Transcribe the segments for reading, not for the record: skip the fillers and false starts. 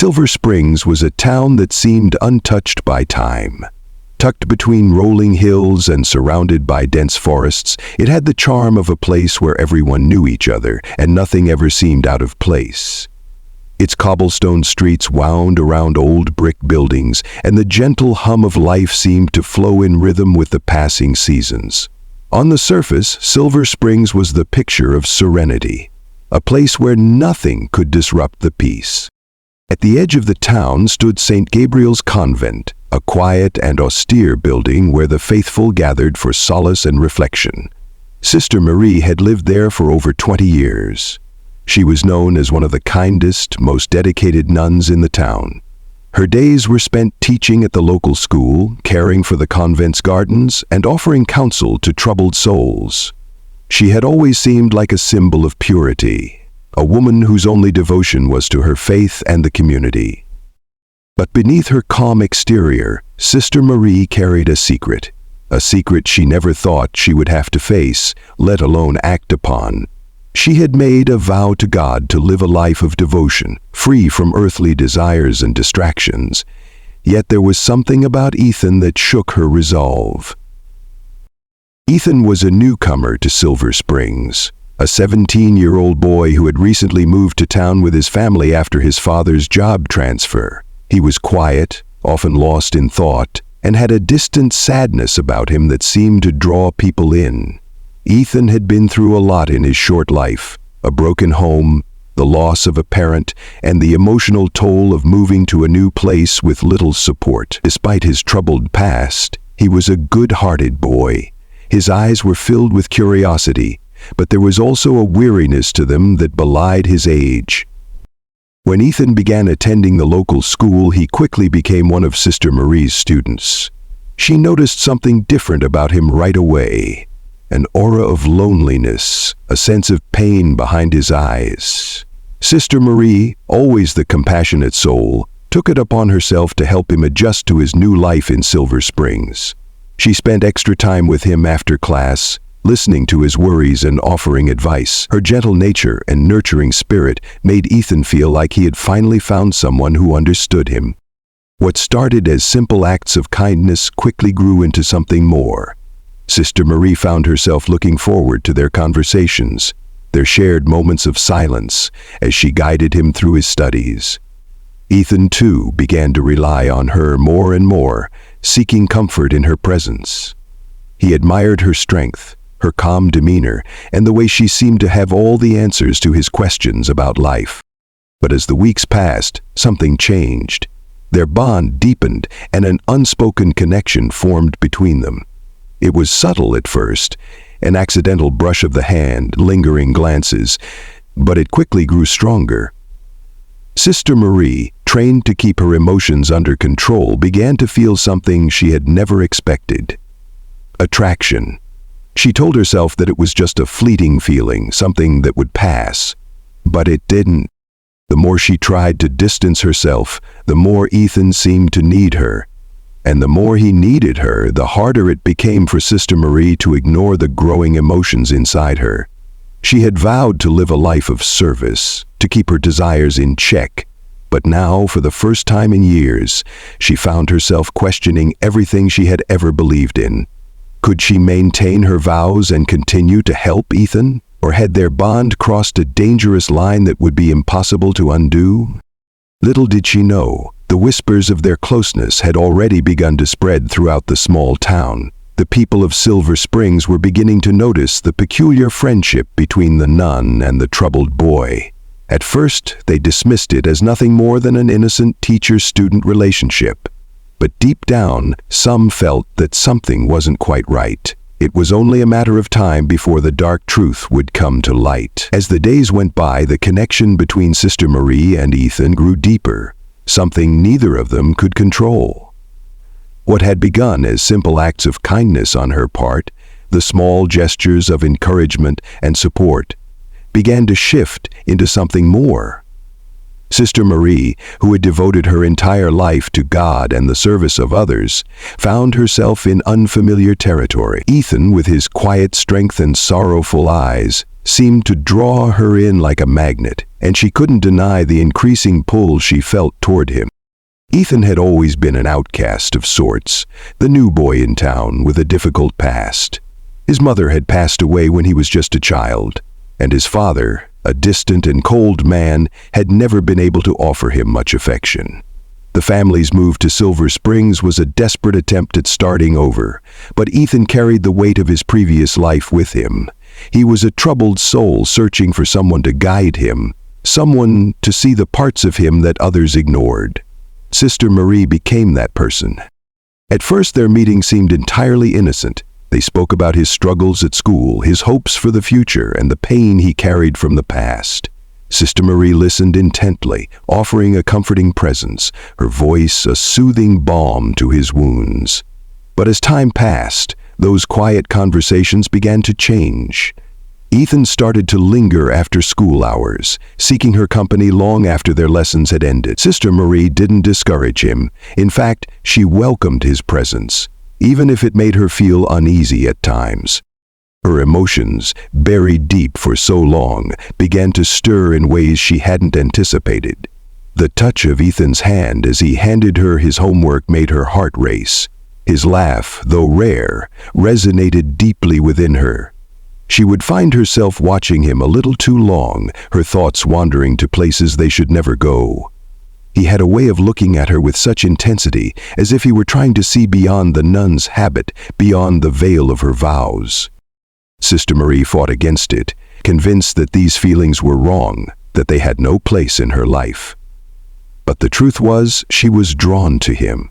Silver Springs was a town that seemed untouched by time. Tucked between rolling hills and surrounded by dense forests, it had the charm of a place where everyone knew each other and nothing ever seemed out of place. Its cobblestone streets wound around old brick buildings, and the gentle hum of life seemed to flow in rhythm with the passing seasons. On the surface, Silver Springs was the picture of serenity, a place where nothing could disrupt the peace. At the edge of the town stood St. Gabriel's Convent, a quiet and austere building where the faithful gathered for solace and reflection. Sister Marie had lived there for over 20 years. She was known as one of the kindest, most dedicated nuns in the town. Her days were spent teaching at the local school, caring for the convent's gardens, and offering counsel to troubled souls. She had always seemed like a symbol of purity, a woman whose only devotion was to her faith and the community. But beneath her calm exterior, Sister Marie carried a secret she never thought she would have to face, let alone act upon. She had made a vow to God to live a life of devotion, free from earthly desires and distractions. Yet there was something about Ethan that shook her resolve. Ethan was a newcomer to Silver Springs, a 17-year-old boy who had recently moved to town with his family after his father's job transfer. He was quiet, often lost in thought, and had a distant sadness about him that seemed to draw people in. Ethan had been through a lot in his short life: a broken home, the loss of a parent, and the emotional toll of moving to a new place with little support. Despite his troubled past, he was a good-hearted boy. His eyes were filled with curiosity, but there was also a weariness to them that belied his age. When Ethan began attending the local school, he quickly became one of Sister Marie's students. She noticed something different about him right away: an aura of loneliness, a sense of pain behind his eyes. Sister Marie, always the compassionate soul, took it upon herself to help him adjust to his new life in Silver Springs. She spent extra time with him after class, listening to his worries and offering advice. Her gentle nature and nurturing spirit made Ethan feel like he had finally found someone who understood him. What started as simple acts of kindness quickly grew into something more. Sister Marie found herself looking forward to their conversations, their shared moments of silence, as she guided him through his studies. Ethan, too, began to rely on her more and more, seeking comfort in her presence. He admired her strength, her calm demeanor, and the way she seemed to have all the answers to his questions about life. But as the weeks passed, something changed. Their bond deepened, and an unspoken connection formed between them. It was subtle at first, an accidental brush of the hand, lingering glances, but it quickly grew stronger. Sister Marie, trained to keep her emotions under control, began to feel something she had never expected: attraction. She told herself that it was just a fleeting feeling, something that would pass. But it didn't. The more she tried to distance herself, the more Ethan seemed to need her. And the more he needed her, the harder it became for Sister Marie to ignore the growing emotions inside her. She had vowed to live a life of service, to keep her desires in check. But now, for the first time in years, she found herself questioning everything she had ever believed in. Could she maintain her vows and continue to help Ethan? Or had their bond crossed a dangerous line that would be impossible to undo? Little did she know, the whispers of their closeness had already begun to spread throughout the small town. The people of Silver Springs were beginning to notice the peculiar friendship between the nun and the troubled boy. At first, they dismissed it as nothing more than an innocent teacher-student relationship. But deep down, some felt that something wasn't quite right. It was only a matter of time before the dark truth would come to light. As the days went by, the connection between Sister Marie and Ethan grew deeper, something neither of them could control. What had begun as simple acts of kindness on her part, the small gestures of encouragement and support, began to shift into something more. Sister Marie, who had devoted her entire life to God and the service of others, found herself in unfamiliar territory. Ethan, with his quiet strength and sorrowful eyes, seemed to draw her in like a magnet. and she couldn't deny the increasing pull she felt toward him. Ethan had always been an outcast of sorts, the new boy in town with a difficult past. His mother had passed away when he was just a child, and his father, a distant and cold man, had never been able to offer him much affection. The family's move to Silver Springs was a desperate attempt at starting over, but Ethan carried the weight of his previous life with him. He was a troubled soul searching for someone to guide him, someone to see the parts of him that others ignored. Sister Marie became that person. At first their meeting seemed entirely innocent. They spoke about his struggles at school, his hopes for the future, and the pain he carried from the past. Sister Marie listened intently, offering a comforting presence, her voice a soothing balm to his wounds. But as time passed, those quiet conversations began to change. Ethan started to linger after school hours, seeking her company long after their lessons had ended. Sister Marie didn't discourage him. In fact, she welcomed his presence, even if it made her feel uneasy at times. Her emotions, buried deep for so long, began to stir in ways she hadn't anticipated. The touch of Ethan's hand as he handed her his homework made her heart race. His laugh, though rare, resonated deeply within her. She would find herself watching him a little too long, her thoughts wandering to places they should never go. He had a way of looking at her with such intensity, as if he were trying to see beyond the nun's habit, beyond the veil of her vows. Sister Marie fought against it, convinced that these feelings were wrong, that they had no place in her life. But the truth was, she was drawn to him.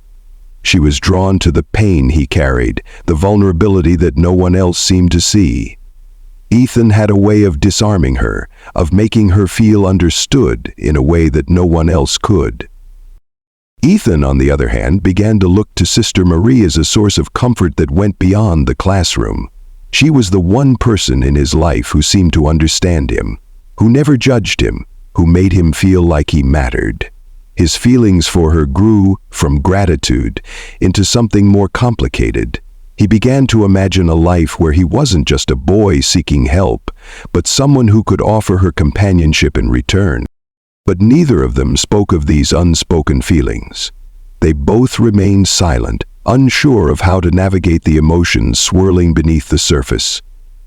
She was drawn to the pain he carried, the vulnerability that no one else seemed to see. Ethan had a way of disarming her, of making her feel understood in a way that no one else could. Ethan, on the other hand, began to look to Sister Marie as a source of comfort that went beyond the classroom. She was the one person in his life who seemed to understand him, who never judged him, who made him feel like he mattered. His feelings for her grew from gratitude into something more complicated. He began to imagine a life where he wasn't just a boy seeking help, but someone who could offer her companionship in return. But neither of them spoke of these unspoken feelings. They both remained silent, unsure of how to navigate the emotions swirling beneath the surface.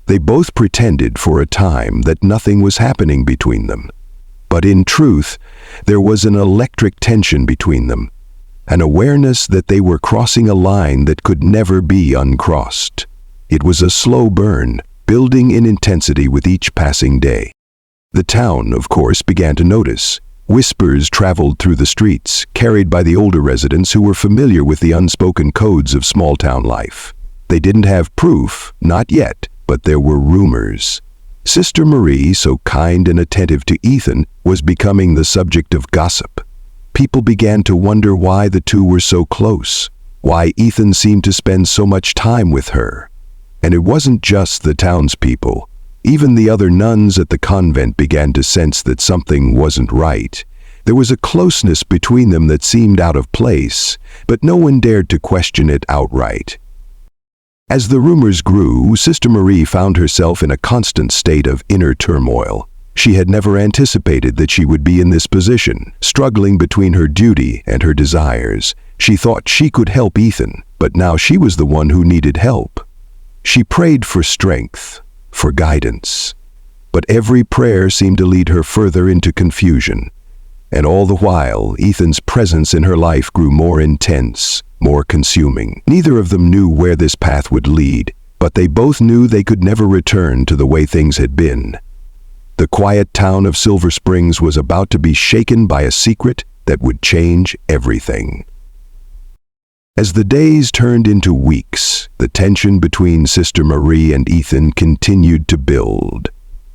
They both pretended for a time that nothing was happening between them. But in truth, there was an electric tension between them, an awareness that they were crossing a line that could never be uncrossed. It was a slow burn, building in intensity with each passing day. The town, of course, began to notice. Whispers traveled through the streets, carried by the older residents who were familiar with the unspoken codes of small-town life. They didn't have proof, not yet, but there were rumors. Sister Marie, so kind and attentive to Ethan, was becoming the subject of gossip. People began to wonder why the two were so close, why Ethan seemed to spend so much time with her. And it wasn't just the townspeople. Even the other nuns at the convent began to sense that something wasn't right. There was a closeness between them that seemed out of place, but no one dared to question it outright. As the rumors grew, Sister Marie found herself in a constant state of inner turmoil. She had never anticipated that she would be in this position, struggling between her duty and her desires. She thought she could help Ethan, but now she was the one who needed help. She prayed for strength, for guidance. But every prayer seemed to lead her further into confusion. And all the while, Ethan's presence in her life grew more intense, more consuming. Neither of them knew where this path would lead, but they both knew they could never return to the way things had been. The quiet town of Silver Springs was about to be shaken by a secret that would change everything. As the days turned into weeks, the tension between Sister Marie and Ethan continued to build.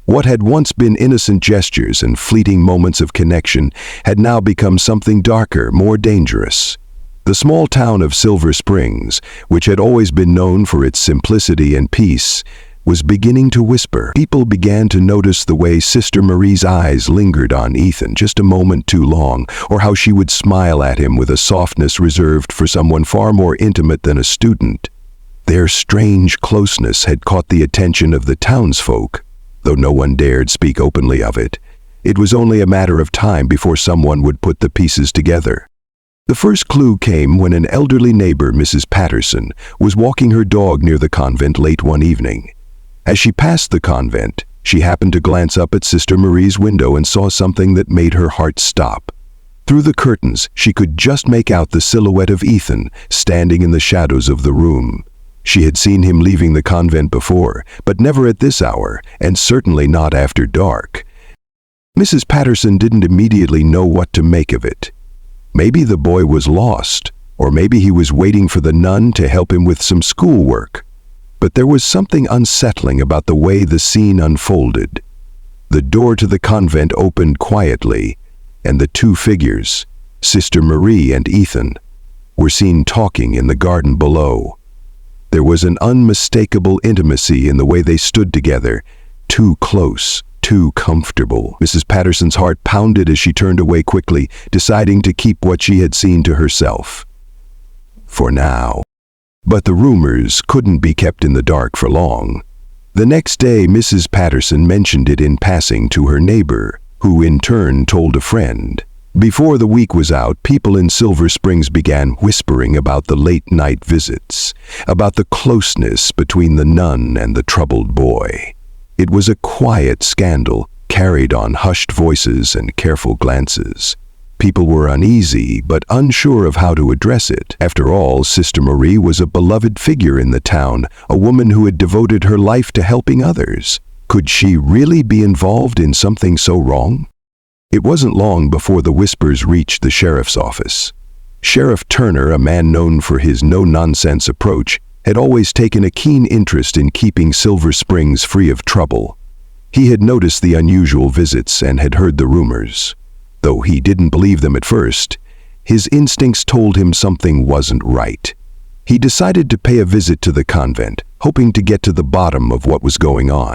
What had once been innocent gestures and fleeting moments of connection had now become something darker, more dangerous. The small town of Silver Springs, which had always been known for its simplicity and peace, was beginning to whisper. People began to notice the way Sister Marie's eyes lingered on Ethan just a moment too long, or how she would smile at him with a softness reserved for someone far more intimate than a student. Their strange closeness had caught the attention of the townsfolk, though no one dared speak openly of it. It was only a matter of time before someone would put the pieces together. The first clue came when an elderly neighbor, Mrs. Patterson, was walking her dog near the convent late one evening. As she passed the convent, she happened to glance up at Sister Marie's window and saw something that made her heart stop. Through the curtains, she could just make out the silhouette of Ethan standing in the shadows of the room. She had seen him leaving the convent before, but never at this hour, and certainly not after dark. Mrs. Patterson didn't immediately know what to make of it. Maybe the boy was lost, or maybe he was waiting for the nun to help him with some schoolwork. But there was something unsettling about the way the scene unfolded. The door to the convent opened quietly, and the two figures, Sister Marie and Ethan, were seen talking in the garden below. There was an unmistakable intimacy in the way they stood together, too close, too comfortable. Mrs. Patterson's heart pounded as she turned away quickly, deciding to keep what she had seen to herself. For now. But the rumors couldn't be kept in the dark for long. The next day, Mrs. Patterson mentioned it in passing to her neighbor, who in turn told a friend. Before the week was out, people in Silver Springs began whispering about the late-night visits, about the closeness between the nun and the troubled boy. It was a quiet scandal, carried on hushed voices and careful glances. People were uneasy, but unsure of how to address it. After all, Sister Marie was a beloved figure in the town, a woman who had devoted her life to helping others. Could she really be involved in something so wrong? It wasn't long before the whispers reached the sheriff's office. Sheriff Turner, a man known for his no-nonsense approach, had always taken a keen interest in keeping Silver Springs free of trouble. He had noticed the unusual visits and had heard the rumors. Though he didn't believe them at first, his instincts told him something wasn't right. He decided to pay a visit to the convent, hoping to get to the bottom of what was going on.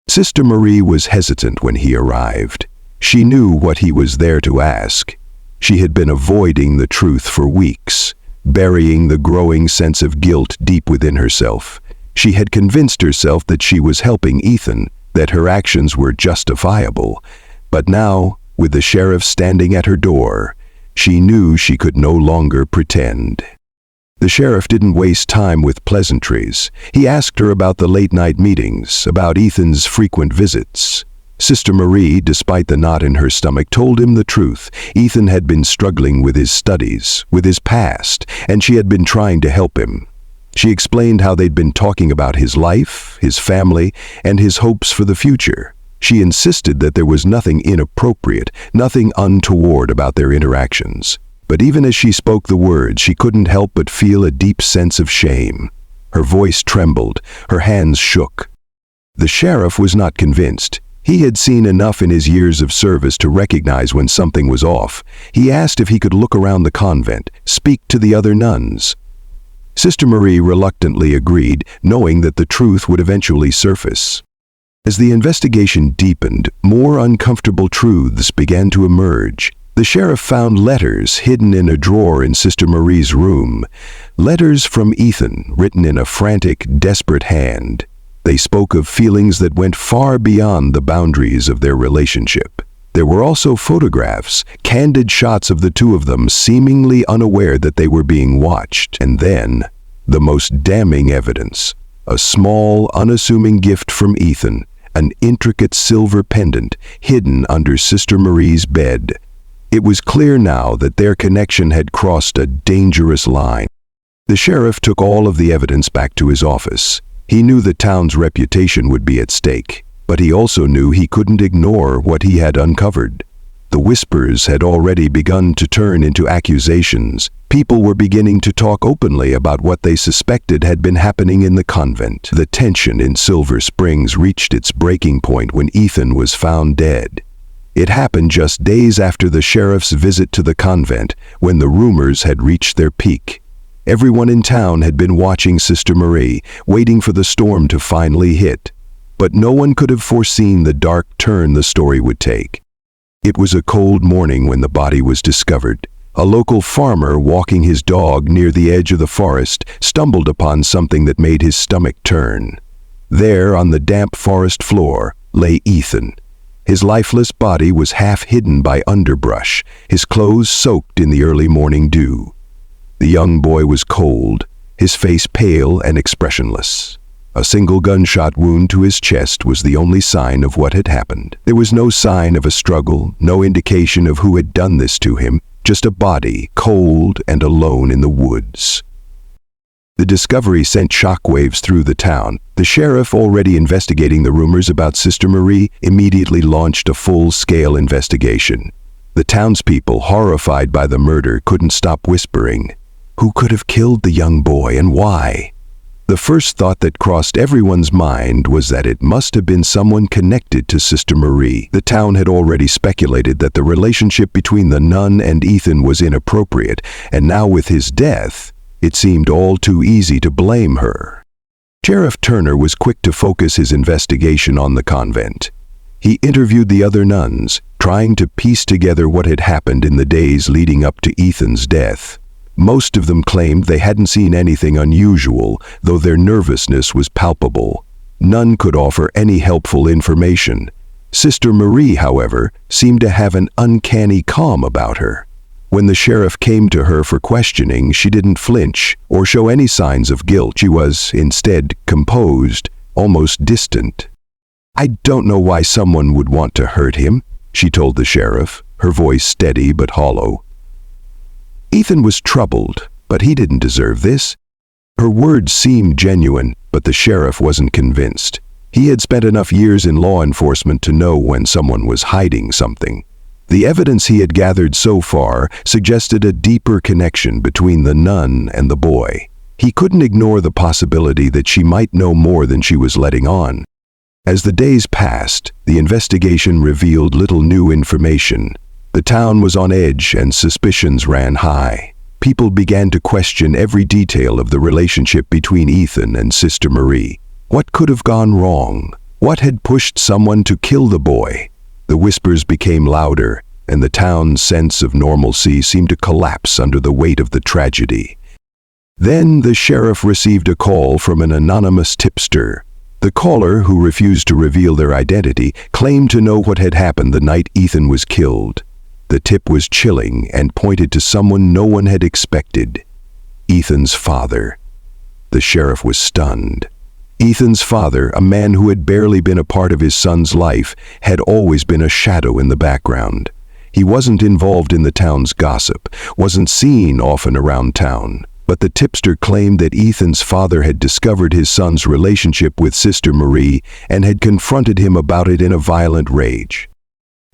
Sister Marie was hesitant when he arrived. She knew what he was there to ask. She had been avoiding the truth for weeks, burying the growing sense of guilt deep within herself. She had convinced herself that she was helping Ethan, that her actions were justifiable. But now, with the sheriff standing at her door, she knew she could no longer pretend. The sheriff didn't waste time with pleasantries. He asked her about the late-night meetings, about Ethan's frequent visits. Sister Marie, despite the knot in her stomach, told him the truth. Ethan had been struggling with his studies, with his past, and she had been trying to help him. She explained how they'd been talking about his life, his family, and his hopes for the future. She insisted that there was nothing inappropriate, nothing untoward about their interactions. But even as she spoke the words, she couldn't help but feel a deep sense of shame. Her voice trembled, her hands shook. The sheriff was not convinced. He had seen enough in his years of service to recognize when something was off. He asked if he could look around the convent, speak to the other nuns. Sister Marie reluctantly agreed, knowing that the truth would eventually surface. As the investigation deepened, more uncomfortable truths began to emerge. The sheriff found letters hidden in a drawer in Sister Marie's room. Letters from Ethan, written in a frantic, desperate hand. They spoke of feelings that went far beyond the boundaries of their relationship. There were also photographs, candid shots of the two of them seemingly unaware that they were being watched. And then, the most damning evidence. A small, unassuming gift from Ethan, an intricate silver pendant hidden under Sister Marie's bed. It was clear now that their connection had crossed a dangerous line. The sheriff took all of the evidence back to his office. He knew the town's reputation would be at stake, but he also knew he couldn't ignore what he had uncovered. The whispers had already begun to turn into accusations. People were beginning to talk openly about what they suspected had been happening in the convent. The tension in Silver Springs reached its breaking point when Ethan was found dead. It happened just days after the sheriff's visit to the convent, when the rumors had reached their peak. Everyone in town had been watching Sister Marie, waiting for the storm to finally hit. But no one could have foreseen the dark turn the story would take. It was a cold morning when the body was discovered. A local farmer walking his dog near the edge of the forest stumbled upon something that made his stomach turn. There, on the damp forest floor, lay Ethan. His lifeless body was half hidden by underbrush, his clothes soaked in the early morning dew. The young boy was cold, his face pale and expressionless. A single gunshot wound to his chest was the only sign of what had happened. There was no sign of a struggle, no indication of who had done this to him, just a body, cold and alone in the woods. The discovery sent shockwaves through the town. The sheriff, already investigating the rumors about Sister Marie, immediately launched a full-scale investigation. The townspeople, horrified by the murder, couldn't stop whispering, "Who could have killed the young boy and why?" The first thought that crossed everyone's mind was that it must have been someone connected to Sister Marie. The town had already speculated that the relationship between the nun and Ethan was inappropriate, and now with his death, it seemed all too easy to blame her. Sheriff Turner was quick to focus his investigation on the convent. He interviewed the other nuns, trying to piece together what had happened in the days leading up to Ethan's death. Most of them claimed they hadn't seen anything unusual, though their nervousness was palpable. None could offer any helpful information. Sister Marie, however, seemed to have an uncanny calm about her. When the sheriff came to her for questioning, she didn't flinch or show any signs of guilt. She was, instead, composed, almost distant. "I don't know why someone would want to hurt him," she told the sheriff, her voice steady but hollow. "Ethan was troubled, but he didn't deserve this." Her words seemed genuine, but the sheriff wasn't convinced. He had spent enough years in law enforcement to know when someone was hiding something. The evidence he had gathered so far suggested a deeper connection between the nun and the boy. He couldn't ignore the possibility that she might know more than she was letting on. As the days passed, the investigation revealed little new information. The town was on edge and suspicions ran high. People began to question every detail of the relationship between Ethan and Sister Marie. What could have gone wrong? What had pushed someone to kill the boy? The whispers became louder, and the town's sense of normalcy seemed to collapse under the weight of the tragedy. Then the sheriff received a call from an anonymous tipster. The caller, who refused to reveal their identity, claimed to know what had happened the night Ethan was killed. The tip was chilling and pointed to someone no one had expected: Ethan's father. The sheriff was stunned. Ethan's father, a man who had barely been a part of his son's life, had always been a shadow in the background. He wasn't involved in the town's gossip, wasn't seen often around town. But the tipster claimed that Ethan's father had discovered his son's relationship with Sister Marie and had confronted him about it in a violent rage.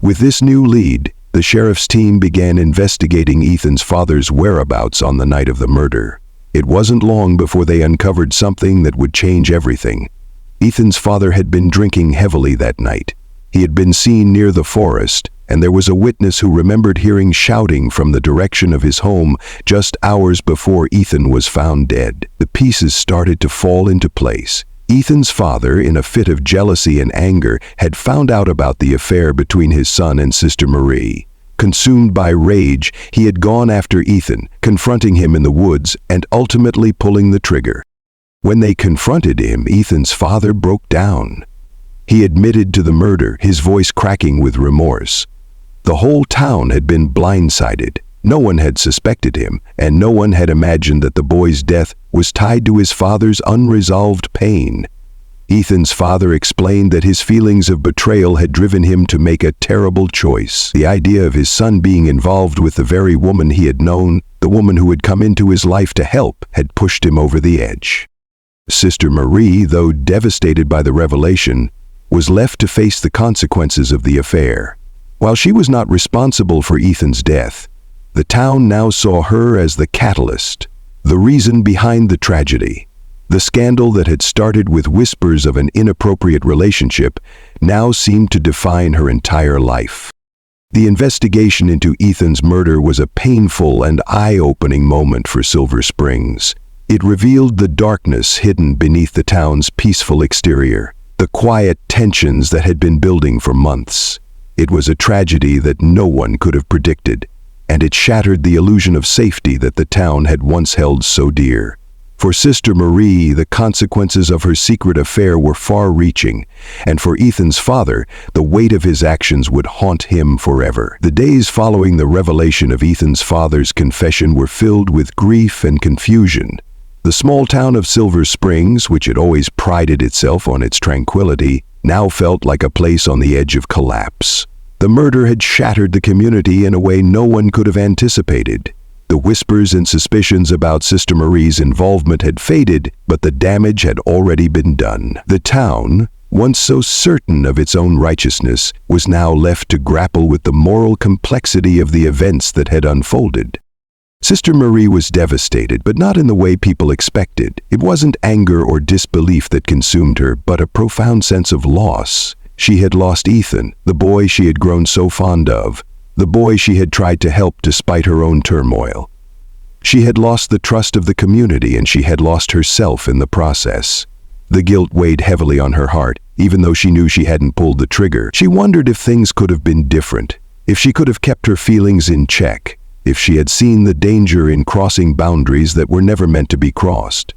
With this new lead, the sheriff's team began investigating Ethan's father's whereabouts on the night of the murder. It wasn't long before they uncovered something that would change everything. Ethan's father had been drinking heavily that night. He had been seen near the forest, and there was a witness who remembered hearing shouting from the direction of his home just hours before Ethan was found dead. The pieces started to fall into place. Ethan's father, in a fit of jealousy and anger, had found out about the affair between his son and Sister Marie. Consumed by rage, he had gone after Ethan, confronting him in the woods and ultimately pulling the trigger. When they confronted him, Ethan's father broke down. He admitted to the murder, his voice cracking with remorse. The whole town had been blindsided. No one had suspected him, and no one had imagined that the boy's death was tied to his father's unresolved pain. Ethan's father explained that his feelings of betrayal had driven him to make a terrible choice. The idea of his son being involved with the very woman he had known, the woman who had come into his life to help, had pushed him over the edge. Sister Marie, though devastated by the revelation, was left to face the consequences of the affair. While she was not responsible for Ethan's death, the town now saw her as the catalyst, the reason behind the tragedy. The scandal that had started with whispers of an inappropriate relationship now seemed to define her entire life. The investigation into Ethan's murder was a painful and eye-opening moment for Silver Springs. It revealed the darkness hidden beneath the town's peaceful exterior, the quiet tensions that had been building for months. It was a tragedy that no one could have predicted, and it shattered the illusion of safety that the town had once held so dear. For Sister Marie, the consequences of her secret affair were far-reaching, and for Ethan's father, the weight of his actions would haunt him forever. The days following the revelation of Ethan's father's confession were filled with grief and confusion. The small town of Silver Springs, which had always prided itself on its tranquility, now felt like a place on the edge of collapse. The murder had shattered the community in a way no one could have anticipated. The whispers and suspicions about Sister Marie's involvement had faded, but the damage had already been done. The town, once so certain of its own righteousness, was now left to grapple with the moral complexity of the events that had unfolded. Sister Marie was devastated, but not in the way people expected. It wasn't anger or disbelief that consumed her, but a profound sense of loss. She had lost Ethan, the boy she had grown so fond of, the boy she had tried to help despite her own turmoil. She had lost the trust of the community, and she had lost herself in the process. The guilt weighed heavily on her heart, even though she knew she hadn't pulled the trigger. She wondered if things could have been different, if she could have kept her feelings in check, if she had seen the danger in crossing boundaries that were never meant to be crossed.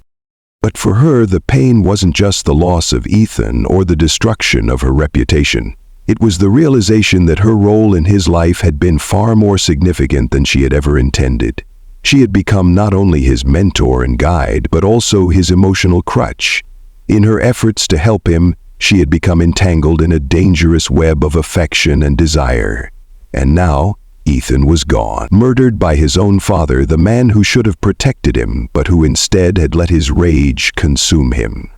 But for her, the pain wasn't just the loss of Ethan or the destruction of her reputation. It was the realization that her role in his life had been far more significant than she had ever intended. She had become not only his mentor and guide, but also his emotional crutch. In her efforts to help him, she had become entangled in a dangerous web of affection and desire. And now, Ethan was gone, murdered by his own father, the man who should have protected him, but who instead had let his rage consume him.